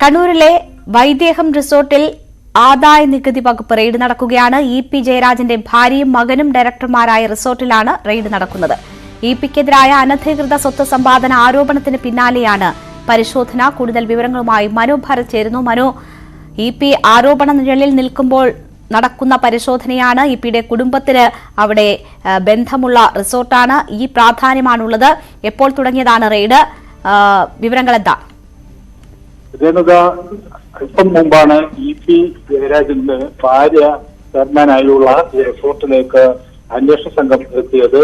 കണ്ണൂരിലെ വൈദേഹം റിസോർട്ടിൽ ആദായ നികുതി വകുപ്പ് റെയ്ഡ് നടക്കുകയാണ്. ഇ.പി. ജയരാജന്റെ ഭാര്യയും മകനും ഡയറക്ടർമാരായ റിസോർട്ടിലാണ് റെയ്ഡ് നടക്കുന്നത്. ഇ.പിക്കെതിരായ അനധികൃത സ്വത്ത് സമ്പാദന ആരോപണത്തിന് പിന്നാലെയാണ് പരിശോധന. കൂടുതൽ വിവരങ്ങളുമായി മനു ഭരത് ചേരുന്നു. മനു, ഇ.പി. ആരോപണ നിഴലിൽ നിൽക്കുമ്പോൾ നടക്കുന്ന പരിശോധനയാണ്. ഇ.പിയുടെ കുടുംബത്തിന് അവിടെ ബന്ധമുള്ള റിസോർട്ടാണ്. ഈ പ്രാധാന്യമാണുള്ളത്. എപ്പോൾ തുടങ്ങിയതാണ് റെയ്ഡ്? വിവരങ്ങൾ എന്താ? അല്പം മുമ്പാണ് ഇ.പി. ജയരാജന്റെ ഭാര്യ ചെയർമാനായുള്ള റിസോർട്ടിലേക്ക് അന്വേഷണ സംഘം എത്തിയത്.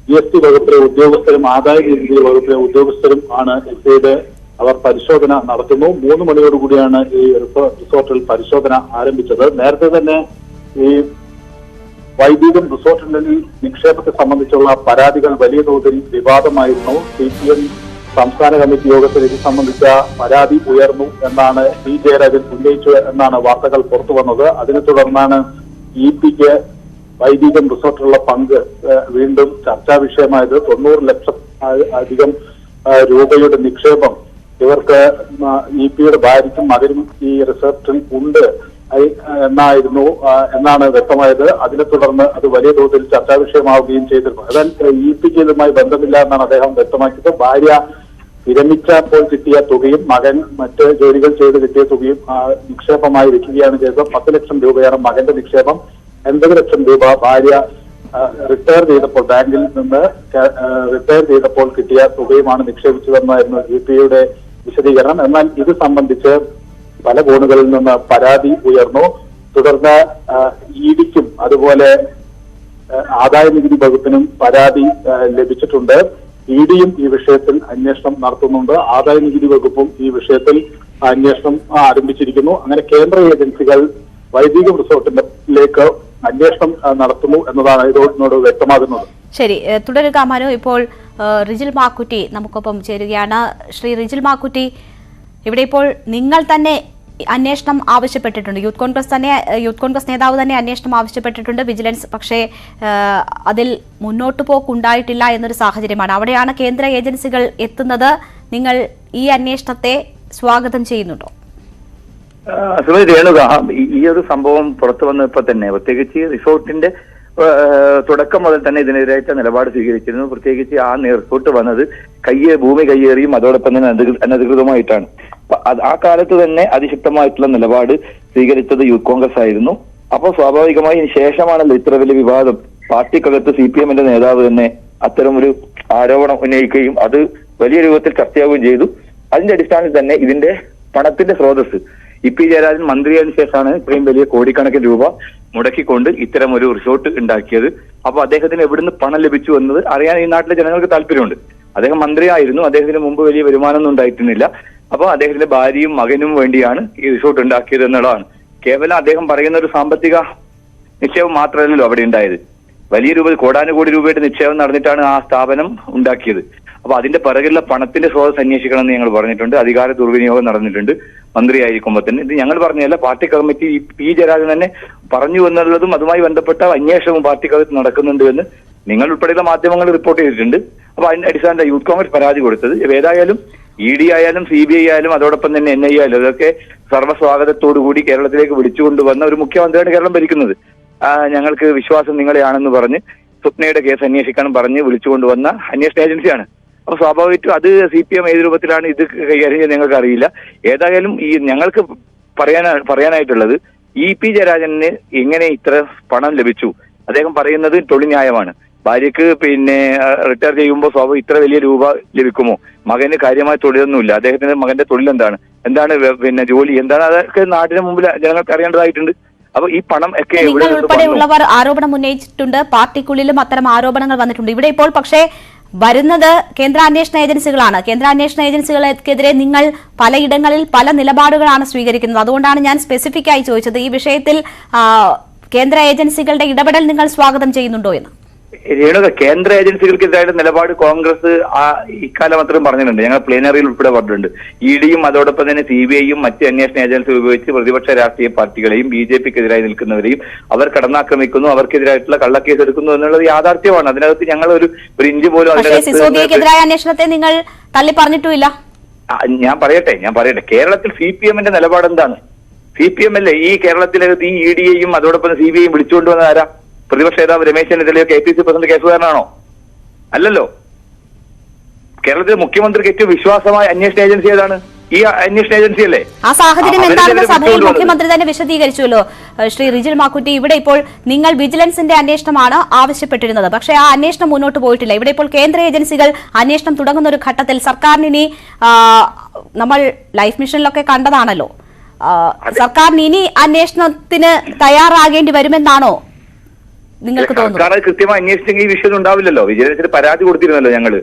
GST വകുപ്പിലെ ഉദ്യോഗസ്ഥരും ആദായ നികുതി വകുപ്പിലെ ഉദ്യോഗസ്ഥരും ആണ് എത്തിയത്. അവർ പരിശോധന നടത്തുന്നു. 3 മണിയോടുകൂടിയാണ് ഈ റിസോർട്ടിൽ പരിശോധന ആരംഭിച്ചത്. നേരത്തെ തന്നെ ഈ വൈദികം റിസോർട്ടിന്റെ നിക്ഷേപത്തെ സംബന്ധിച്ചുള്ള പരാതികൾ വലിയ തോതിൽ വിവാദമായിരുന്നു. CPM സംസ്ഥാന കമ്മിറ്റി യോഗത്തിൽ ഇത് സംബന്ധിച്ച പരാതി ഉയർന്നു എന്നാണ് പി. ജയരാജൻ ഉന്നയിച്ചത് എന്നാണ് വാർത്തകൾ പുറത്തു വന്നത്. അതിനെ തുടർന്നാണ് ഇ.പിക്ക് വൈദികം റിസോർട്ടിലുള്ള പങ്ക് വീണ്ടും ചർച്ചാ വിഷയമായത്. 90 ലക്ഷം അധികം രൂപയുടെ നിക്ഷേപം ഇവർക്ക് ഇ.പിയുടെ ഭാര്യയ്ക്കും മകനും ഈ റിസോർട്ടിൽ ഉണ്ട് എന്നാണ് വ്യക്തമായത്. അതിനെ തുടർന്ന് അത് വലിയ തോതിൽ ചർച്ചാ വിഷയമാവുകയും ചെയ്തിരുന്നു. എന്നാൽ ഇ.പിക്ക് ഇതുമായി ബന്ധമില്ല എന്നാണ് അദ്ദേഹം വ്യക്തമാക്കിയത്. ഭാര്യ വിരമിച്ചപ്പോൾ കിട്ടിയ തുകയും മകൻ മറ്റ് ജോലികൾ ചെയ്ത് കിട്ടിയ തുകയും നിക്ഷേപമായി വെക്കുകയാണ് ചെയ്തത്. 10 ലക്ഷം രൂപയാണ് മകന്റെ നിക്ഷേപം. 80 ലക്ഷം രൂപ ഭാര്യ റിട്ടയർ ചെയ്തപ്പോൾ ബാങ്കിൽ നിന്ന് റിട്ടയർ ചെയ്തപ്പോൾ കിട്ടിയ തുകയുമാണ് നിക്ഷേപിച്ചതെന്നായിരുന്നു ഇ.പിയുടെ വിശദീകരണം. എന്നാൽ ഇത് സംബന്ധിച്ച് പല കോണുകളിൽ നിന്ന് പരാതി ഉയർന്നു. തുടർന്ന് ഇ.ഡിക്കും അതുപോലെ ആദായ നികുതി വകുപ്പിനും പരാതി ലഭിച്ചിട്ടുണ്ട്. ഇ.ഡിയും ഈ വിഷയത്തിൽ അന്വേഷണം നടത്തുന്നുണ്ട്. ആദായ നികുതി വകുപ്പും ഈ വിഷയത്തിൽ അന്വേഷണം ആരംഭിച്ചിരിക്കുന്നു. അങ്ങനെ കേന്ദ്ര ഏജൻസികൾ വൈദികം റിസോർട്ടിലേക്ക് അന്വേഷണം നടത്തുന്നു എന്നതാണ് ഇതിനോട് വ്യക്തമാകുന്നത്. ശരി, തുടരുക മനു. ഇപ്പോൾ റിജിൽ മാക്കുറ്റി നമുക്കൊപ്പം ചേരുകയാണ്. ശ്രീ റിജിൽ മാക്കുറ്റി, ഇവിടെ ഇപ്പോൾ നിങ്ങൾ തന്നെ അന്വേഷണം ആവശ്യപ്പെട്ടിട്ടുണ്ട്. യൂത്ത് കോൺഗ്രസ് നേതാവ് തന്നെ അന്വേഷണം ആവശ്യപ്പെട്ടിട്ടുണ്ട്. വിജിലൻസ് പക്ഷേ അതിൽ മുന്നോട്ടു പോക്കുണ്ടായിട്ടില്ല എന്നൊരു സാഹചര്യമാണ്. അവിടെയാണ് കേന്ദ്ര ഏജൻസികൾ എത്തുന്നത്. നിങ്ങൾ ഈ അന്വേഷണത്തെ സ്വാഗതം ചെയ്യുന്നുണ്ടോ? രേണുക, ഈ ഒരു സംഭവം പുറത്തു വന്നപ്പോൾ തന്നെ പ്രത്യേകിച്ച് റിസോർട്ടിന്റെ തുടക്കം മുതൽ തന്നെ ഇതിനെതിരായിട്ട് നിലപാട് സ്വീകരിച്ചിരുന്നു. പ്രത്യേകിച്ച് ആ റിസോർട്ട് വന്നത് ഭൂമി കയ്യേറിയും അതോടൊപ്പം തന്നെ അനധികൃതമായിട്ടാണ്. ആ കാലത്ത് തന്നെ അതിശക്തമായിട്ടുള്ള നിലപാട് സ്വീകരിച്ചത് യൂത്ത് കോൺഗ്രസ് ആയിരുന്നു. അപ്പോൾ സ്വാഭാവികമായി ശേഷമാണല്ലോ ഇത്ര വലിയ വിവാദം. പാർട്ടിക്കകത്ത് CPMന്റെ നേതാവ് തന്നെ അത്തരമൊരു ആരോപണം ഉന്നയിക്കുകയും അത് വലിയ രൂപത്തിൽ ചർച്ചയാവുകയും ചെയ്തു. അതിന്റെ അടിസ്ഥാനത്തിൽ തന്നെ ഇതിന്റെ പണത്തിന്റെ സ്രോതസ് ഇ.പി. ജയരാജൻ മന്ത്രിയായതിനു ശേഷമാണ് ഇത്രയും വലിയ കോടിക്കണക്കിന് രൂപ മുടക്കിക്കൊണ്ട് ഇത്തരം ഒരു റിസോർട്ട് ഉണ്ടാക്കിയത്. അപ്പൊ അദ്ദേഹത്തിന് എവിടുന്ന് പണം ലഭിച്ചു എന്നത് അറിയാൻ ഈ നാട്ടിലെ ജനങ്ങൾക്ക് താല്പര്യമുണ്ട്. അദ്ദേഹം മന്ത്രിയായിരുന്നു. അദ്ദേഹത്തിന് മുമ്പ് വലിയ വരുമാനമൊന്നും ഉണ്ടായിരുന്നില്ല. അപ്പൊ അദ്ദേഹത്തിന്റെ ഭാര്യയും മകനും വേണ്ടിയാണ് ഈ റിസോർട്ട് ഉണ്ടാക്കിയത് എന്നുള്ളതാണ്. കേവലം അദ്ദേഹം പറയുന്ന ഒരു സാമ്പത്തിക നിക്ഷേപം മാത്രമല്ലല്ലോ അവിടെ ഉണ്ടായത്. വലിയ രൂപ കോടാനുകോടി രൂപയുടെ നിക്ഷേപം നടന്നിട്ടാണ് ആ സ്ഥാപനം ഉണ്ടാക്കിയത്. അപ്പൊ അതിന്റെ പിറകിലുള്ള പണത്തിന്റെ സ്രോതസ് അന്വേഷിക്കണം എന്ന് ഞങ്ങൾ പറഞ്ഞിട്ടുണ്ട്. അധികാര ദുർവിനിയോഗം നടന്നിട്ടുണ്ട് മന്ത്രിയായിരിക്കുമ്പോൾ തന്നെ. ഇത് ഞങ്ങൾ പറഞ്ഞതല്ല, പാർട്ടി കമ്മിറ്റി പി. ജയരാജൻ തന്നെ പറഞ്ഞു എന്നുള്ളതും അതുമായി ബന്ധപ്പെട്ട അന്വേഷണവും പാർട്ടിക്കകത്ത് നടക്കുന്നുണ്ട് എന്ന് നിങ്ങൾ ഉൾപ്പെടെയുള്ള മാധ്യമങ്ങൾ റിപ്പോർട്ട് ചെയ്തിട്ടുണ്ട്. അപ്പൊ അതിന്റെ അടിസ്ഥാനത്തിൽ യൂത്ത് കോൺഗ്രസ് പരാതി കൊടുത്തത്. ഏതായാലും ഇ.ഡി ആയാലും CBI ആയാലും അതോടൊപ്പം തന്നെ NIA ആയാലും ഇതൊക്കെ സർവ്വസ്വാഗതത്തോടുകൂടി കേരളത്തിലേക്ക് വിളിച്ചുകൊണ്ടുവന്ന ഒരു മുഖ്യമന്ത്രിയാണ് കേരളം ഭരിക്കുന്നത്. ഞങ്ങൾക്ക് വിശ്വാസം നിങ്ങളെയാണെന്ന് പറഞ്ഞ് സ്വപ്നയുടെ കേസ് അന്വേഷിക്കണം പറഞ്ഞ് വിളിച്ചുകൊണ്ടുവന്ന അന്വേഷണ ഏജൻസിയാണ്. അപ്പൊ സ്വാഭാവികമായിട്ടും അത് CPM ഏത് രൂപത്തിലാണ് ഇത് കൈകാര്യം ചെയ്യുന്നത് ഞങ്ങൾക്ക് അറിയില്ല. ഏതായാലും ഈ ഞങ്ങൾക്ക് പറയാനായിട്ടുള്ളത് ഇ.പി. ജയരാജന് എങ്ങനെ ഇത്ര പണം ലഭിച്ചു? അദ്ദേഹം പറയുന്നത് തൊഴിൽ ന്യായമാണ്. ഭാര്യക്ക് റിട്ടയർ ചെയ്യുമ്പോൾ ഇത്ര വലിയ രൂപ ലഭിക്കുമോ? മകന് കാര്യമായ തൊഴിലൊന്നുമില്ല. അദ്ദേഹത്തിന്റെ മകന്റെ തൊഴിൽ എന്താണ് ജോലി എന്താണ്? അതൊക്കെ നാടിന് മുമ്പിൽ ജനങ്ങൾക്ക് അറിയേണ്ടതായിട്ടുണ്ട്. അപ്പൊ ഈ പണം ഒക്കെ ഉൾപ്പെടെയുള്ളവർ ആരോപണം ഉന്നയിച്ചിട്ടുണ്ട്. പാർട്ടിക്കുള്ളിലും അത്തരം ആരോപണങ്ങൾ വന്നിട്ടുണ്ട്. ഇവിടെ ഇപ്പോൾ പക്ഷേ വരുന്നത് കേന്ദ്ര അന്വേഷണ ഏജൻസികളാണ്. കേന്ദ്ര അന്വേഷണ ഏജൻസികൾക്കെതിരെ നിങ്ങൾ പലയിടങ്ങളിൽ പല നിലപാടുകളാണ് സ്വീകരിക്കുന്നത്. അതുകൊണ്ടാണ് ഞാൻ സ്പെസിഫിക് ആയി ചോദിച്ചത്. ഈ വിഷയത്തിൽ കേന്ദ്ര ഏജൻസികളുടെ ഇടപെടൽ നിങ്ങൾ സ്വാഗതം ചെയ്യുന്നുണ്ടോ എന്ന്. രേണുക, കേന്ദ്ര ഏജൻസികൾക്കെതിരായിട്ട് നിലപാട് കോൺഗ്രസ് ഇക്കാലം അത്രയും പറഞ്ഞിട്ടുണ്ട്. ഞങ്ങൾ പ്ലേനറിയിൽ ഉൾപ്പെടെ പറഞ്ഞിട്ടുണ്ട്. ഇ.ഡിയും അതോടൊപ്പം തന്നെ CBIയും മറ്റ് അന്വേഷണ ഏജൻസികൾ ഉപയോഗിച്ച് പ്രതിപക്ഷ രാഷ്ട്രീയ പാർട്ടികളെയും BJPക്കെതിരായി നിൽക്കുന്നവരെയും അവർ കടന്നാക്രമിക്കുന്നു, അവർക്കെതിരായിട്ടുള്ള കള്ളക്കേസ് എടുക്കുന്നു എന്നുള്ളത് യാഥാർത്ഥ്യമാണ്. അതിനകത്ത് ഞങ്ങൾ ഒരു ഇഞ്ച് പോലും സിസോദിയക്കെതിരായ അന്വേഷണത്തെ നിങ്ങൾ തള്ളി പറഞ്ഞിട്ടുമില്ല. ഞാൻ പറയട്ടെ കേരളത്തിൽ CPM-ന്റെ നിലപാട് എന്താണ്? CPM അല്ലേ ഈ കേരളത്തിലകത്ത് ഈ ED-യെയും അതോടൊപ്പം CBI-യും വിളിച്ചുകൊണ്ട് വന്ന ആരാ? പ്രതിപക്ഷ നേതാവ് രമേശ് ചെന്നിത്തലയോ KPC പ്രസിഡന്റ് കേസുകാരനാണോ? അല്ലല്ലോ. കേരളത്തിലെ മുഖ്യമന്ത്രിക്ക് ഏറ്റവും വിശ്വാസമായ അന്വേഷണ ഏജൻസി ഏതാണ്? ഈ അന്വേഷണ ഏജൻസി അല്ലേ? ആ സാഹചര്യം എന്താണെന്ന് സഭയിൽ മുഖ്യമന്ത്രി തന്നെ വിശദീകരിച്ചുവല്ലോ. ശ്രീ റിജിൽ മാക്കുറ്റി, ഇവിടെ ഇപ്പോൾ നിങ്ങൾ വിജിലൻസിന്റെ അന്വേഷണമാണ് ആവശ്യപ്പെട്ടിരുന്നത്, പക്ഷേ ആ അന്വേഷണം മുന്നോട്ട് പോയിട്ടില്ല. ഇവിടെ ഇപ്പോൾ കേന്ദ്ര ഏജൻസികൾ അന്വേഷണം തുടങ്ങുന്ന ഒരു ഘട്ടത്തിൽ സർക്കാരിന് ഇനി നമ്മൾ ലൈഫ് മിഷനിലൊക്കെ കണ്ടതാണല്ലോ, സർക്കാരിന് ഇനി അന്വേഷണത്തിന് തയ്യാറാകേണ്ടി വരുമെന്നാണോ നിങ്ങൾക്ക് തോന്നുന്നു? സർക്കാർ കൃത്യമായി അന്വേഷിച്ചെങ്കിൽ ഈ വിഷയം ഉണ്ടാവില്ലല്ലോ. വിജിലൻസിന് പരാതി കൊടുത്തിരുന്നല്ലോ ഞങ്ങൾ.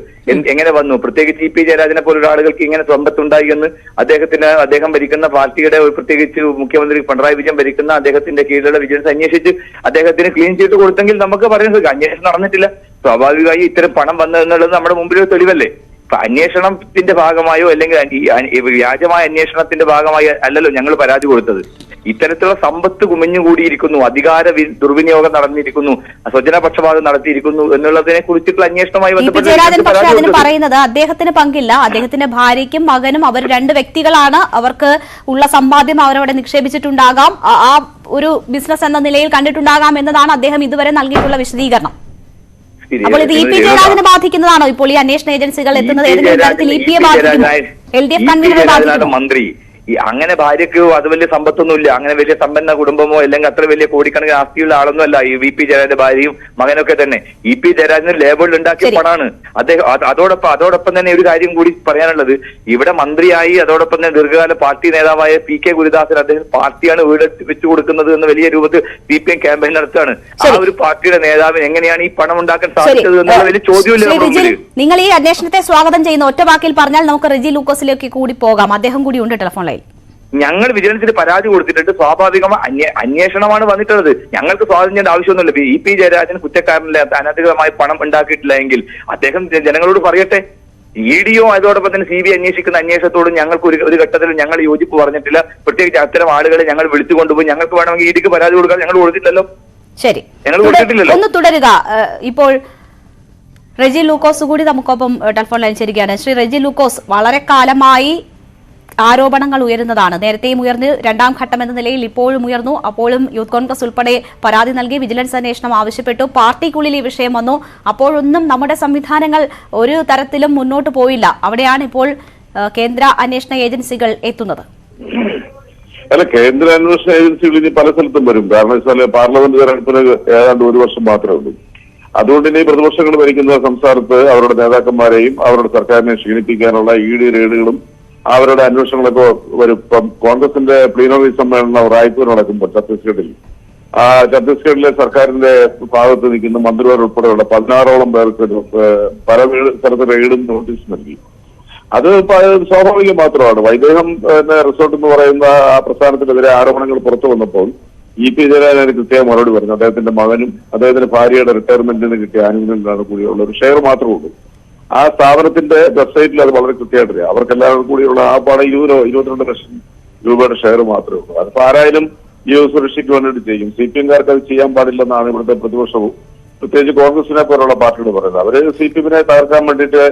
എങ്ങനെ വന്നു? പ്രത്യേകിച്ച് EP ജയരാജനെ പോലുള്ള ആളുകൾക്ക് ഇങ്ങനെ സമ്പത്തുണ്ടായി എന്ന് അദ്ദേഹം ഭരിക്കുന്ന പാർട്ടിയുടെ, പ്രത്യേകിച്ച് മുഖ്യമന്ത്രി പിണറായി വിജയൻ ഭരിക്കുന്ന അദ്ദേഹത്തിന്റെ കീഴിലുള്ള വിജിലൻസ് അന്വേഷിച്ച് അദ്ദേഹത്തിന് ക്ലീൻ ചീട്ട് കൊടുത്തെങ്കിൽ നമുക്ക് പറയുന്നത് അന്വേഷണം നടന്നിട്ടില്ല. സ്വാഭാവികമായി ഇത്തരം പണം വന്നതെന്നുള്ളത് നമ്മുടെ മുമ്പിൽ ഒരു തെളിവല്ലേ? അന്വേഷണത്തിന്റെ ഭാഗമായോ അല്ലെങ്കിൽ വ്യാജമായ അന്വേഷണത്തിന്റെ ഭാഗമായി അല്ലല്ലോ ഞങ്ങൾ പരാതി കൊടുത്തത്. ഇത്തരത്തിലുള്ള സമ്പത്ത് കുമിഞ്ഞുകൂടിയിരിക്കുന്നു, അധികാര ദുർവിനിയോഗം നടന്നിരിക്കുന്നു, സ്വജനപക്ഷപാതം നടത്തിയിരിക്കുന്നു എന്നുള്ളതിനെ കുറിച്ചിട്ടുള്ള അന്വേഷണവുമായി ബന്ധപ്പെട്ട് പറയുന്നത് അദ്ദേഹത്തിന് പങ്കില്ല, അദ്ദേഹത്തിന്റെ ഭാര്യയ്ക്കും മകനും അവർ 2 വ്യക്തികളാണ്, അവർക്ക് ഉള്ള സമ്പാദ്യം അവരവിടെ നിക്ഷേപിച്ചിട്ടുണ്ടാകാം, ആ ഒരു ബിസിനസ് എന്ന നിലയിൽ കണ്ടിട്ടുണ്ടാകാം എന്നതാണ് അദ്ദേഹം ഇതുവരെ നൽകിയിട്ടുള്ള വിശദീകരണം. അപ്പോൾ ഇത് EP ജയരാജനെ ബാധിക്കുന്നതാണോ? ഇപ്പോൾ ഈ അന്വേഷണ ഏജൻസികൾ എത്തുന്നത് ഏതെങ്കിലും തരത്തിൽ EP-യെ ബാധിക്കുമോ? LDF കൺവീനറെ ബാധിക്കുമോ? മന്ത്രി അങ്ങനെ ഭാര്യയ്ക്ക് അത് വലിയ സമ്പത്തൊന്നുമില്ല, അങ്ങനെ വലിയ സമ്പന്ന കുടുംബമോ അല്ലെങ്കിൽ അത്ര വലിയ കോടിക്കണക്കിന് ആസ്തിയുള്ള ആളൊന്നും അല്ല ഈ VP ജയരാജന്റെ ഭാര്യയും മകനൊക്കെ തന്നെ. EP ജയരാജന് ലേബിൾ ഉണ്ടാക്കിയ പണമാണ് അദ്ദേഹം. അതോടൊപ്പം തന്നെ ഒരു കാര്യം കൂടി പറയാനുള്ളത്, ഇവിടെ മന്ത്രിയായി അതോടൊപ്പം തന്നെ ദീർഘകാല പാർട്ടി നേതാവായ PK ഗുരുദാസൻ അദ്ദേഹം പാർട്ടിയാണ് വീട് വെച്ചു കൊടുക്കുന്നത് എന്ന് വലിയ രൂപത്തിൽ CPM ക്യാമ്പയിൻ നടത്തുകയാണ്. ആ ഒരു പാർട്ടിയുടെ നേതാവിന് എങ്ങനെയാണ് ഈ പണം ഉണ്ടാക്കാൻ സാധിച്ചത് എന്നുള്ള വലിയ ചോദ്യമില്ല. നിങ്ങൾ ഈ അന്വേഷണത്തെ സ്വാഗതം ചെയ്യുന്ന ഒറ്റ വാക്കിൽ പറഞ്ഞാൽ നമുക്ക് റിജി ലൂക്കോസിലേക്ക് കൂടി പോകാം. അദ്ദേഹം കൂടി ഉണ്ട് ടെലിഫോൺ ലൈൻ. ഞങ്ങൾ വിജിലൻസിന് പരാതി കൊടുത്തിട്ടുണ്ട്. സ്വാഭാവികമായി അന്വേഷണമാണ് വന്നിട്ടുള്ളത്. ഞങ്ങൾക്ക് സ്വാഗതം ചെയ്യേണ്ട ആവശ്യമൊന്നുമില്ല. EP ജയരാജൻ കുറ്റക്കാരനില്ല, അനധികൃതമായി പണം ഉണ്ടാക്കിയിട്ടില്ല എങ്കിൽ അദ്ദേഹം ജനങ്ങളോട് പറയട്ടെ. ED-യോ അതോടൊപ്പം തന്നെ CBI അന്വേഷിക്കുന്ന അന്വേഷണത്തോട് ഞങ്ങൾക്ക് ഒരു ഘട്ടത്തിൽ ഞങ്ങൾ യോജിപ്പ് പറഞ്ഞിട്ടില്ല. പ്രത്യേകിച്ച് അത്തരം ആളുകളെ ഞങ്ങൾ വിളിച്ചു കൊണ്ടുപോയി ഞങ്ങൾക്ക് വേണമെങ്കിൽ ED-ക്ക് പരാതി കൊടുക്കാൻ ഞങ്ങൾ കൊടുത്തിട്ടില്ലല്ലോ. ശരി, ഞങ്ങൾ കൊടുത്തിട്ടില്ലല്ലോ. ഒന്ന് തുടരുക. ഇപ്പോൾ റെജി ലൂക്കോസ് കൂടി നമുക്കൊപ്പം ടെലിഫോൺ ലൈൻ ചേരുകയാണ്. ശ്രീ റെജി ലൂക്കോസ്, വളരെ കാലമായി ആരോപണങ്ങൾ ഉയരുന്നതാണ്. നേരത്തെയും ഉയർന്ന്, 2ാം ഘട്ടം എന്ന നിലയിൽ ഇപ്പോഴും ഉയർന്നു. അപ്പോഴും യൂത്ത് കോൺഗ്രസ് ഉൾപ്പെടെ പരാതി നൽകി, വിജിലൻസ് അന്വേഷണം ആവശ്യപ്പെട്ടു, പാർട്ടിക്കുള്ളിൽ ഈ വിഷയം വന്നു. അപ്പോഴൊന്നും നമ്മുടെ സംവിധാനങ്ങൾ ഒരു തരത്തിലും മുന്നോട്ട് പോയില്ല. അവിടെയാണ് ഇപ്പോൾ കേന്ദ്ര അന്വേഷണ ഏജൻസികൾ എത്തുന്നത്. അല്ല, കേന്ദ്ര അന്വേഷണ ഏജൻസികൾ ഇനി പല സ്ഥലത്തും വരും. കാരണം വെച്ചാൽ പാർലമെന്റ് തെരഞ്ഞെടുപ്പിന് ഏതാണ്ട് 1 വർഷം മാത്രമേ ഉള്ളൂ. അതുകൊണ്ട് ഇനി പ്രതിപക്ഷങ്ങൾ ഭരിക്കുന്ന സംസ്ഥാനത്ത് അവരുടെ നേതാക്കന്മാരെയും അവരുടെ സർക്കാരിനെ ക്ഷീണിപ്പിക്കാനുള്ള ED റെയ്ഡുകളും അവരുടെ അന്വേഷണങ്ങളൊക്കെ വരും. ഇപ്പം കോൺഗ്രസിന്റെ പ്ലീനറി സമ്മേളനം റായ്പൂർ നടക്കുമ്പോൾ ഛത്തീസ്ഗഡിൽ, ഛത്തീസ്ഗഡിലെ സർക്കാരിന്റെ ഭാഗത്ത് നിൽക്കുന്ന മന്ത്രിമാർ ഉൾപ്പെടെയുള്ള 16ഓളം പേർക്ക് പല സ്ഥലത്ത് റെയ്ഡും നോട്ടീസ് നൽകി. അത് സ്വാഭാവികം മാത്രമാണ്. വൈദേഹം റിസോർട്ട് എന്ന് പറയുന്ന ആ പ്രസ്ഥാനത്തിനെതിരെ ആരോപണങ്ങൾ പുറത്തു വന്നപ്പോൾ EP ജയരാജന് കൃത്യമായ മറുപടി പറഞ്ഞു. അദ്ദേഹത്തിന്റെ മകനും അദ്ദേഹത്തിന്റെ ഭാര്യയുടെ റിട്ടയർമെന്റിന് കിട്ടിയ ആനുകൂല്യങ്ങളാണ് കൂടിയുള്ള ഒരു ഷെയർ മാത്രമേ ഉള്ളൂ. ആ സ്ഥാപനത്തിന്റെ വെബ്സൈറ്റിൽ അത് വളരെ കൃത്യമായിട്ടറിയാം. അവർക്കെല്ലാവരും കൂടിയുള്ള ആ പണം 22 ലക്ഷം രൂപയുടെ ഷെയർ മാത്രമേ ഉള്ളൂ. അതിപ്പോ ആരായാലും ജീവസുരക്ഷയ്ക്ക് വേണ്ടിയിട്ട് ചെയ്യും. CPM-കാർക്ക് അത് ചെയ്യാൻ പാടില്ലെന്നാണ് ഇവിടുത്തെ പ്രതിപക്ഷവും പ്രത്യേകിച്ച് കോൺഗ്രസിനെ പോലുള്ള പാർട്ടികൾ പറയുന്നത്. അവര് CPM-നെ തകർക്കാൻ വേണ്ടിയിട്ട്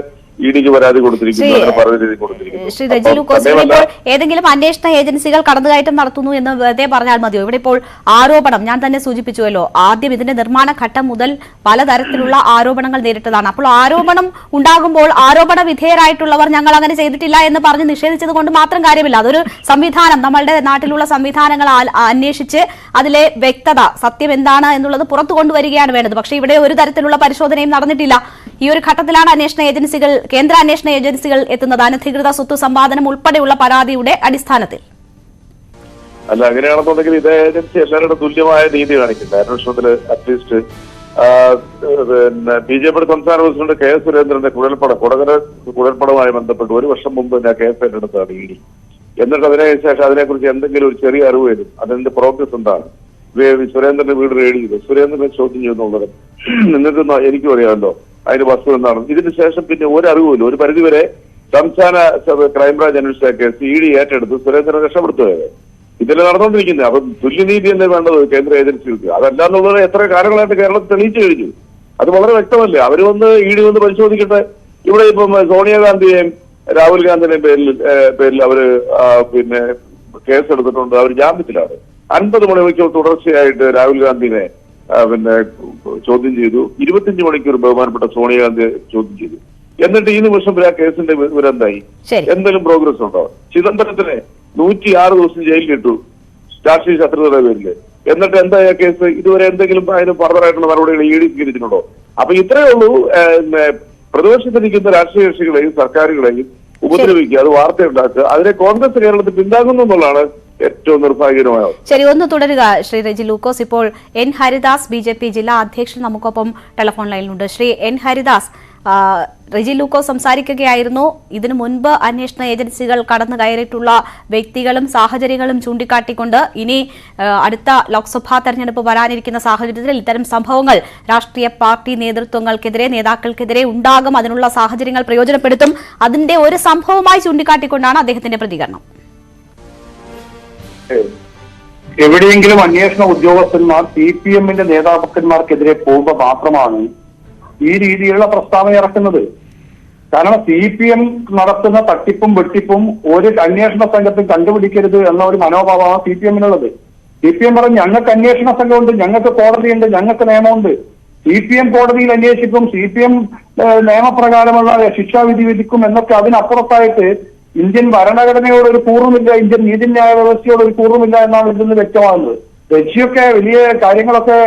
ED-ക്ക് പരാതി കൊടുത്തിരിക്കുന്നു, അങ്ങനെ പല രീതിയിൽ കൊടുത്തിരിക്കുന്നു. ശ്രീ റെജി ലൂക്കോസ്, ഇപ്പോൾ ഏതെങ്കിലും അന്വേഷണ ഏജൻസികൾ കടന്നുകയറ്റം നടത്തുന്നു എന്ന് വെറുതെ പറഞ്ഞാൽ മതിയോ? ഇവിടെ ഇപ്പോൾ ആരോപണം ഞാൻ തന്നെ സൂചിപ്പിച്ചുവല്ലോ, ആദ്യം ഇതിന്റെ നിർമ്മാണ ഘട്ടം മുതൽ പലതരത്തിലുള്ള ആരോപണങ്ങൾ നേരിട്ടതാണ്. അപ്പോൾ ആരോപണം ഉണ്ടാകുമ്പോൾ ആരോപണ വിധേയരായിട്ടുള്ളവർ ഞങ്ങൾ അങ്ങനെ ചെയ്തിട്ടില്ല എന്ന് പറഞ്ഞ് നിഷേധിച്ചത് കൊണ്ട് മാത്രം കാര്യമില്ല. അതൊരു സംവിധാനം, നമ്മളുടെ നാട്ടിലുള്ള സംവിധാനങ്ങൾ അന്വേഷിച്ച് അതിലെ വ്യക്തത, സത്യം എന്താണ് എന്നുള്ളത് പുറത്തു കൊണ്ടുവരികയാണ് വേണ്ടത്. പക്ഷേ ഇവിടെ ഒരു തരത്തിലുള്ള പരിശോധനയും നടന്നിട്ടില്ല. ഈ ഒരു ഘട്ടത്തിലാണ് കേന്ദ്ര അന്വേഷണ ഏജൻസികൾ എത്തുന്നത്, അനധികൃത സ്വത്ത് സമ്പാദനം ഉൾപ്പെടെയുള്ള പരാതിയുടെ അടിസ്ഥാനത്തിൽ. അല്ല, അങ്ങനെയാണെന്നുണ്ടെങ്കിൽ ഇതേ ഏജൻസി എല്ലാവരുടെ തുല്യമായ നീതി കാണിക്കില്ല. അന്വേഷണത്തിൽ അറ്റ്ലീസ്റ്റ് പിന്നെ BJP സംസ്ഥാന പ്രസിഡന്റ് KS സുരേന്ദ്രന്റെ കുഴൽപ്പണവുമായി ബന്ധപ്പെട്ട് 1 വർഷം മുമ്പ് ഞാൻ കേസ് ഏറ്റെടുത്താണ് ED. എന്നിട്ട് അതിനുശേഷം അതിനെക്കുറിച്ച് എന്തെങ്കിലും ഒരു ചെറിയ അറിവ് വരും, അതിന്റെ പ്രോഗ്രസ് എന്താണ്? സുരേന്ദ്രന്റെ വീട് റെയ്ഡ് ചെയ്തു, സുരേന്ദ്രനെ ചോദ്യം ചെയ്യുന്നുള്ളത് നിങ്ങൾക്ക് എനിക്കും അറിയാമല്ലോ അതിന്റെ വസ്തു എന്താണ്. ഇതിന് ശേഷം പിന്നെ ഒരു അറിവുമില്ല. ഒരു പരിധിവരെ സംസ്ഥാന ക്രൈംബ്രാഞ്ച് അന്വേഷിച്ച കേസ് ED ഏറ്റെടുത്ത് സുരേന്ദ്രനെ രക്ഷപ്പെടുത്തുകയാണ്. ഇതിൽ നടന്നുകൊണ്ടിരിക്കുന്നത്. അപ്പം തുല്യനീതി തന്നെ വേണ്ടത് കേന്ദ്ര ഏജൻസികൾക്ക്. അതല്ല എന്നുള്ളത് എത്ര കാലങ്ങളായിട്ട് കേരളത്തിൽ തെളിയിച്ചു കഴിഞ്ഞു. അത് വളരെ വ്യക്തമല്ലേ. അവർ ED വന്ന് പരിശോധിക്കട്ടെ. ഇവിടെ ഇപ്പം സോണിയാഗാന്ധിയെയും രാഹുൽ ഗാന്ധിയുടെ പേരിൽ അവര് പിന്നെ കേസെടുത്തിട്ടുണ്ട്. അവർ ജാമ്യത്തിലാണ്. 50 മണിക്കൂർ തുടർച്ചയായിട്ട് രാഹുൽ ഗാന്ധിനെ പിന്നെ ചോദ്യം ചെയ്തു. 25 മണിക്കൂർ ബഹുമാനപ്പെട്ട സോണിയാഗാന്ധി ചോദ്യം ചെയ്തു. എന്നിട്ട് ഈ നിമിഷം ആ കേസിന്റെ വിവരെന്തായി? എന്തെങ്കിലും പ്രോഗ്രസ് ഉണ്ടോ? ചിദംബരത്തിന് 106 ദിവസം ജയിലിലിട്ടു രാഷ്ട്രീയ ശത്രുതയുടെ പേരില്. എന്നിട്ട് എന്തായ കേസ്? ഇതുവരെ എന്തെങ്കിലും അതിന് ഫർദറായിട്ടുള്ള നടപടികൾ ED സ്വീകരിച്ചിട്ടുണ്ടോ? അപ്പൊ ഇത്രയേ ഉള്ളൂ. പ്രതിപക്ഷത്തിരിക്കുന്ന രാഷ്ട്രീയ കക്ഷികളെയും സർക്കാരുകളെയും ഉപദ്രവിക്കുക, അത് വാർത്തയുണ്ടാക്കുക, അതിനെ കോൺഗ്രസ് കേരളത്തിൽ പിന്താങ്ങുന്നു എന്നുള്ളതാണ് ഏറ്റവും നിർഭാഗ്യകരമായ. ശരി, ഒന്ന് തുടരുക ശ്രീ റെജി ലൂക്കോസ്. ഇപ്പോൾ N ഹരിദാസ് BJP ജില്ലാ അധ്യക്ഷൻ നമുക്കൊപ്പം ടെലിഫോൺ ലൈനിലുണ്ട്. ശ്രീ N ഹരിദാസ്, റെജി ലൂക്കോസ് സംസാരിക്കുകയായിരുന്നു. ഇതിനു മുൻപ് അന്വേഷണ ഏജൻസികൾ കടന്നു കയറിയിട്ടുള്ള വ്യക്തികളും സാഹചര്യങ്ങളും ചൂണ്ടിക്കാട്ടിക്കൊണ്ട് ഇനി അടുത്ത ലോക്സഭാ തെരഞ്ഞെടുപ്പ് വരാനിരിക്കുന്ന സാഹചര്യത്തിൽ ഇത്തരം സംഭവങ്ങൾ രാഷ്ട്രീയ പാർട്ടി നേതൃത്വങ്ങൾക്കെതിരെ, നേതാക്കൾക്കെതിരെ ഉണ്ടാകും, അതിനുള്ള സാഹചര്യങ്ങൾ പ്രയോജനപ്പെടുത്തും. അതിന്റെ ഒരു സംഭവമായി ചൂണ്ടിക്കാട്ടിക്കൊണ്ടാണ് അദ്ദേഹത്തിന്റെ പ്രതികരണം. എവിടെയെങ്കിലും അന്വേഷണ ഉദ്യോഗസ്ഥന്മാർ CPM-ന്റെ നേതാക്കന്മാർക്കെതിരെ പോകുമ്പോൾ മാത്രമാണ് ഈ രീതിയിലുള്ള പ്രസ്താവന ഇറക്കുന്നത്. കാരണം CPM നടത്തുന്ന തട്ടിപ്പും വെട്ടിപ്പും ഒരു അന്വേഷണ സംഘത്തിൽ കണ്ടുപിടിക്കരുത് എന്ന ഒരു മനോഭാവമാണ് CPM-നുള്ളത്. CPM പറഞ്ഞു ഞങ്ങൾക്ക് അന്വേഷണ സംഘമുണ്ട്, ഞങ്ങൾക്ക് കോടതിയുണ്ട്, ഞങ്ങൾക്ക് നിയമമുണ്ട്. CPM കോടതിയിൽ അന്വേഷിക്കും, CPM നിയമപ്രകാരമുള്ള ശിക്ഷാവിധി വിധിക്കും എന്നൊക്കെ. അതിനപ്പുറത്തായിട്ട് ഇന്ത്യൻ ഭരണഘടനയോട് ഒരു കൂറുമില്ല, ഇന്ത്യൻ നീതിന്യായ വ്യവസ്ഥയോട് ഒരു കൂറുമില്ല എന്നാണ് ഇതിന് വ്യക്തമാകുന്നത്. റെജിയൊക്കെ വലിയ കാര്യങ്ങളൊക്കെ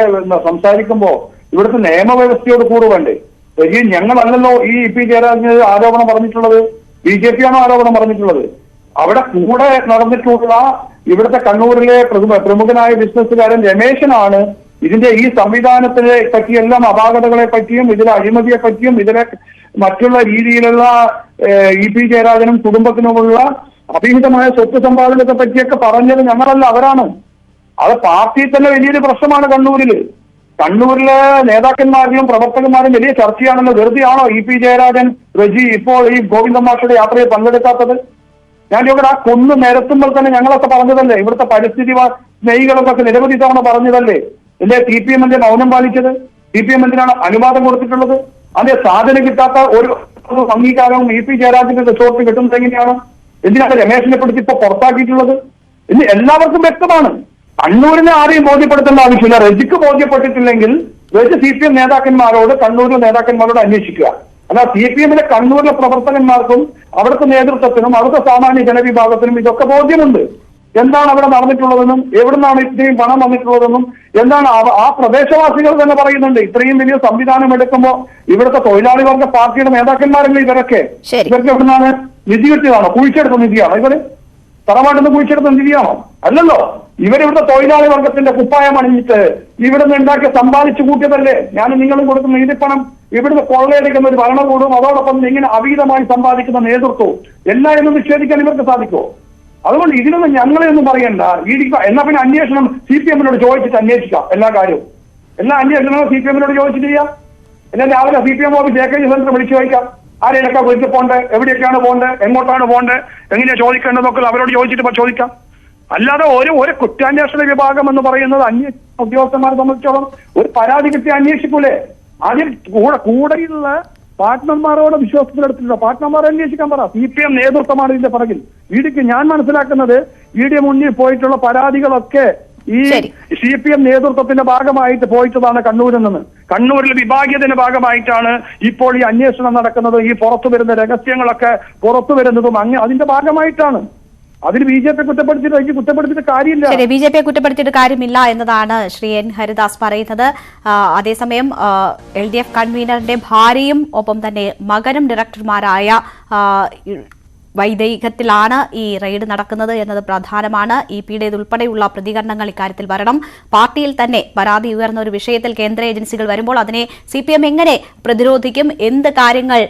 സംസാരിക്കുമ്പോൾ ഇവിടുത്തെ നിയമവ്യവസ്ഥയോട് കൂറ് വേണ്ടേ? റെജി ഞങ്ങളല്ലല്ലോ ഈ EP ജയരാജന് ആരോപണം പറഞ്ഞിട്ടുള്ളത്, BJP ആണോ ആരോപണം പറഞ്ഞിട്ടുള്ളത്? അവിടെ കൂടെ നടന്നിട്ടുള്ള ഇവിടുത്തെ കണ്ണൂരിലെ പ്രമുഖനായ ബിസിനസ്സുകാരൻ രമേശനാണ് ഇതിന്റെ ഈ സംവിധാനത്തിനെ പറ്റിയെല്ലാം, അപാകതകളെ പറ്റിയും ഇതിലെ അഴിമതിയെ പറ്റിയും ഇതിലെ മറ്റുള്ള രീതിയിലുള്ള EP ജയരാജനും കുടുംബത്തിനുമുള്ള അഭിഹിതമായ സ്വത്ത് സമ്പാദനത്തെ പറ്റിയൊക്കെ പറഞ്ഞത് ഞങ്ങളല്ല, അവരാണ്. അത് പാർട്ടിയിൽ തന്നെ വലിയൊരു പ്രശ്നമാണ് കണ്ണൂരില്. കണ്ണൂരിലെ നേതാക്കന്മാരിലും പ്രവർത്തകന്മാരും വലിയ ചർച്ചയാണല്ലോ. വെറുതെയാണോ EP ജയരാജൻ, റെജി ഇപ്പോൾ ഈ ഗോവിന്ദൻ മാഷയുടെ യാത്രയിൽ പങ്കെടുക്കാത്തത്? ഞാൻ ഇവിടെ ആ കൊന്നു നിരത്തുമ്പോൾ തന്നെ ഞങ്ങളൊക്കെ പറഞ്ഞതല്ലേ, ഇവിടുത്തെ പരിസ്ഥിതി സ്നേഹികളൊക്കെ നിരവധി തവണ പറഞ്ഞതല്ലേ. എന്റെ CPM-ന്റെ മൗനം പാലിച്ചത്? CPM എന്തിനാണ് അനുവാദം കൊടുത്തിട്ടുള്ളത്? അതിന്റെ സാധനം കിട്ടാത്ത ഒരു അംഗീകാരവും EP ജയരാജന്റെ റിസോർട്ട് കിട്ടുന്നത് എങ്ങനെയാണ്? എന്തിനാണ് രമേശിനെ പിടിച്ച് ഇപ്പൊ പുറത്താക്കിയിട്ടുള്ളത്? ഇന്ന് എല്ലാവർക്കും വ്യക്തമാണ്. കണ്ണൂരിനെ ആരെയും ബോധ്യപ്പെടുത്തേണ്ട ആവശ്യമില്ല. റെജിക്ക് ബോധ്യപ്പെട്ടിട്ടില്ലെങ്കിൽ റെജി CPM നേതാക്കന്മാരോട്, കണ്ണൂരിലെ നേതാക്കന്മാരോട് അന്വേഷിക്കുക. അല്ല CPM-ലെ കണ്ണൂരിലെ പ്രവർത്തകന്മാർക്കും അവിടുത്തെ നേതൃത്വത്തിനും അവിടുത്തെ സാമാന്യ ജനവിഭാഗത്തിനും ഇതൊക്കെ ബോധ്യമുണ്ട്. എന്താണ് അവിടെ നടന്നിട്ടുള്ളതെന്നും എവിടുന്നാണ് ഇത്രയും പണം വന്നിട്ടുള്ളതെന്നും എന്താണ് ആ പ്രദേശവാസികൾ തന്നെ പറയുന്നുണ്ട്. ഇത്രയും വലിയ സംവിധാനം എടുക്കുമ്പോൾ ഇവിടുത്തെ തൊഴിലാളി വർഗ പാർട്ടിയുടെ നേതാക്കന്മാരല്ലേ ഇവരൊക്കെ? ഇവർക്ക് എവിടുന്നാണ് നിധി കിട്ടിയതാണോ? കുഴിച്ചെടുത്ത നിധിയാണോ? ഇവര് തറവാട്ടിൽ നിന്ന് കുഴിച്ചെടുത്ത നിധിയാണോ? അല്ലല്ലോ. ഇവരിവിടുത്തെ തൊഴിലാളി വർഗത്തിന്റെ കുപ്പായം അണിഞ്ഞിട്ട് ഇവിടുന്ന് ഉണ്ടാക്കി സമ്പാദിച്ചു കൂട്ടിയതല്ലേ. ഞാൻ നിങ്ങളും കൊടുക്കുന്ന നീതിപ്പണം ഇവിടുന്ന് കൊള്ളയടിക്കുന്ന ഒരു ഭരണകൂടവും അതോടൊപ്പം ഇങ്ങനെ അവിഹിതമായി സമ്പാദിക്കുന്ന നേതൃത്വവും എല്ലാം എന്ന് നിഷേധിക്കാൻ ഇവർക്ക് സാധിക്കുമോ? അതുകൊണ്ട് ഇതിനൊന്നും ഞങ്ങളെയൊന്നും പറയണ്ട. എന്നാ പിന്നെ അന്വേഷണം CPM-നോട് ചോദിച്ചിട്ട് അന്വേഷിക്കാം. എല്ലാ കാര്യവും, എല്ലാ അന്വേഷണവും CPM-നോട് ചോദിച്ചിട്ട് ചെയ്യാം. എന്നാൽ രാവിലെ CPM ഓഫീസ് AKG സെന്റർ വിളിച്ചു ചോദിക്കാം. ആരെയൊക്കെ വിളിച്ച് പോണ്ടേ, എവിടെയൊക്കെയാണ് പോണ്ടേ, എങ്ങോട്ടാണ് പോണ്ടേ, എങ്ങനെയാണ് ചോദിക്കേണ്ടതൊക്കെ അവരോട് ചോദിച്ചിട്ട് ചോദിക്കാം. അല്ലാതെ ഒരു കുറ്റാന്വേഷണ വിഭാഗം എന്ന് പറയുന്നത് അന്വേഷണ ഉദ്യോഗസ്ഥന്മാരെ സംബന്ധിച്ചോളം ഒരു പരാതി കിട്ടി അന്വേഷിക്കൂലേ? ആദ്യം കൂടെയുള്ള പാർട്ട്ണർമാരോട് വിശ്വാസത്തിലെടുത്തില്ല. പാർട്ട്ണർമാരെ അന്വേഷിക്കാൻ പറ. CPM നേതൃത്വമാണ് ഇതിന്റെ പിറകിൽ. EDക്ക് ഞാൻ മനസ്സിലാക്കുന്നത് ED മുന്നിൽ പോയിട്ടുള്ള പരാതികളൊക്കെ ഈ CPM നേതൃത്വത്തിന്റെ ഭാഗമായിട്ട് പോയിട്ടതാണ് കണ്ണൂരിൽ നിന്ന്. കണ്ണൂരിൽ വിഭാഗീയതയുടെ ഭാഗമായിട്ടാണ് ഇപ്പോൾ ഈ അന്വേഷണം നടക്കുന്നത്. ഈ പുറത്തു വരുന്ന രഹസ്യങ്ങളൊക്കെ പുറത്തു വരുന്നതും അതിന്റെ ഭാഗമായിട്ടാണ്. അതിന് BJP കുറ്റപ്പെടുത്തിയിട്ട് കാര്യമില്ല. ശരി, BJP കുറ്റപ്പെടുത്തിയിട്ട് കാര്യമില്ല എന്നതാണ് ശ്രീ N ഹരിദാസ് പറയുന്നത്. അതേസമയം LDF കൺവീനറിന്റെ ഭാര്യയും ഒപ്പം തന്നെ മകനും ഡയറക്ടർമാരായ വൈദേഹികത്തിലാണ് ഈ റെയ്ഡ് നടക്കുന്നത് എന്നത് പ്രധാനമാണ്. EP-യുടേതുൾപ്പെടെയുള്ള പ്രതികരണങ്ങൾ ഇക്കാര്യത്തിൽ വരണം. പാർട്ടിയിൽ തന്നെ പരാതി ഉയർന്ന ഒരു വിഷയത്തിൽ കേന്ദ്ര ഏജൻസികൾ വരുമ്പോൾ അതിനെ CPM എങ്ങനെ പ്രതിരോധിക്കും, എന്ത് കാര്യങ്ങൾ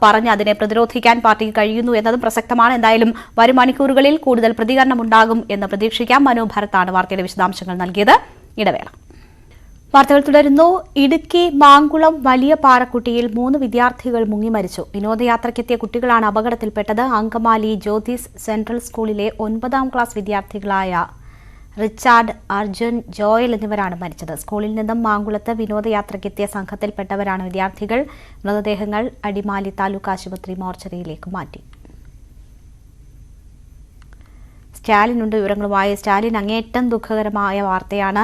പറഞ്ഞ് അതിനെ പ്രതിരോധിക്കാൻ പാർട്ടിക്ക് കഴിയുന്നു എന്നതും പ്രസക്തമാണ്. എന്തായാലും വരും മണിക്കൂറുകളിൽ കൂടുതൽ പ്രതികരണമുണ്ടാകും എന്ന് പ്രതീക്ഷിക്കാം. മനു ഭരത്താണ് വാർത്തയുടെ വിശദാംശങ്ങൾ നൽകിയത്. ഇടവേള. വാർത്തകൾ തുടരുന്നു. ഇടുക്കി മാങ്കുളം വലിയ പാറക്കുട്ടിയിൽ 3 വിദ്യാർത്ഥികൾ മുങ്ങി മരിച്ചു. വിനോദയാത്രയ്ക്കെത്തിയ കുട്ടികളാണ് അപകടത്തിൽപ്പെട്ടത്. അങ്കമാലി ജ്യോതിസ് സെൻട്രൽ സ്കൂളിലെ 9ാം ക്ലാസ് വിദ്യാർത്ഥികളായ റിച്ചാർഡ്, അർജുൻ, ജോയൽ എന്നിവരാണ് മരിച്ചത്. സ്കൂളിൽ നിന്നും മാങ്കുളത്ത് വിനോദയാത്രയ്ക്കെത്തിയ സംഘത്തിൽപ്പെട്ടവരാണ് വിദ്യാർത്ഥികൾ. മൃതദേഹങ്ങൾ അടിമാലി താലൂക്ക് ആശുപത്രി മോർച്ചറിയിലേക്ക് മാറ്റി. സ്റ്റാലിൻ ഉണ്ട് വിവരങ്ങളുമായി. സ്റ്റാലിൻ, അങ്ങേയറ്റം ദുഃഖകരമായ വാർത്തയാണ്.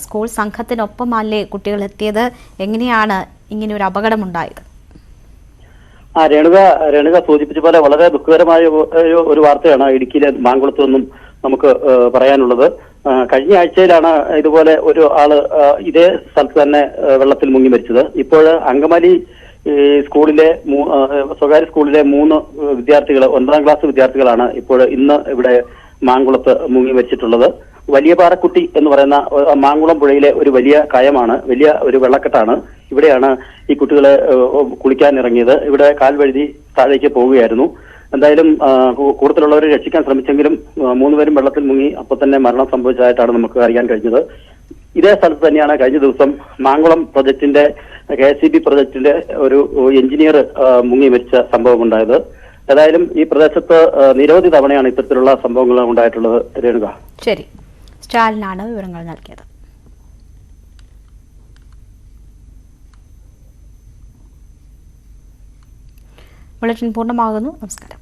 സ്കൂൾ സംഘത്തിനൊപ്പമല്ലേ കുട്ടികൾ എത്തിയത്? എങ്ങനെയാണ് ഇങ്ങനെ ഒരു അപകടമുണ്ടായത്? രേണുക സൂചിപ്പിച്ച പോലെ വളരെ ദുഃഖകരമായ ഒരു വാർത്തയാണ് ഇടുക്കിയിലെ മാങ്കുളത്ത് നിന്നും നമുക്ക് പറയാനുള്ളത്. കഴിഞ്ഞ ആഴ്ചയിലാണ് ഇതുപോലെ ഒരു ആള് ഇതേ സ്ഥലത്ത് തന്നെ വെള്ളത്തിൽ മുങ്ങി മരിച്ചത്. ഇപ്പോൾ അങ്കമാലി സ്കൂളിലെ സ്വകാര്യ സ്കൂളിലെ 3 വിദ്യാർത്ഥികൾ, 9ാം ക്ലാസ് വിദ്യാർത്ഥികളാണ് ഇപ്പോൾ ഇന്ന് ഇവിടെ മാങ്കുളത്ത് മുങ്ങി മരിച്ചിട്ടുള്ളത്. വലിയ പാറക്കുട്ടി എന്ന് പറയുന്ന മാങ്കുളം പുഴയിലെ ഒരു വലിയ കയമാണ്, വലിയ ഒരു വെള്ളക്കെട്ടാണ്. ഇവിടെയാണ് ഈ കുട്ടികളെ കുളിക്കാൻ ഇറങ്ങിയത്. ഇവിടെ കാൽ വഴുതി താഴേക്ക് പോവുകയായിരുന്നു. എന്തായാലും കൂടുതലുള്ളവരെ രക്ഷിക്കാൻ ശ്രമിച്ചെങ്കിലും 3 പേരും വെള്ളത്തിൽ മുങ്ങി അപ്പോൾ തന്നെ മരണം സംഭവിച്ചതായിട്ടാണ് നമുക്ക് അറിയാൻ കഴിഞ്ഞത്. ഇതേ സ്ഥലത്ത് തന്നെയാണ് കഴിഞ്ഞ ദിവസം മാങ്കുളം പ്രൊജക്ടിന്റെ KSEB പ്രൊജക്ടിന്റെ ഒരു എഞ്ചിനീയർ മുങ്ങി മരിച്ച സംഭവം ഉണ്ടായത്. ഏതായാലും ഈ പ്രദേശത്ത് നിരവധി തവണയാണ് ഇത്തരത്തിലുള്ള സംഭവങ്ങൾ ഉണ്ടായിട്ടുള്ളത്. രേണുക, ശരി. സ്റ്റാലിനാണ് വിവരങ്ങൾ നൽകിയത്. ബുള്ളറ്റിൻ പൂർണ്ണമാകുന്നു. നമസ്കാരം.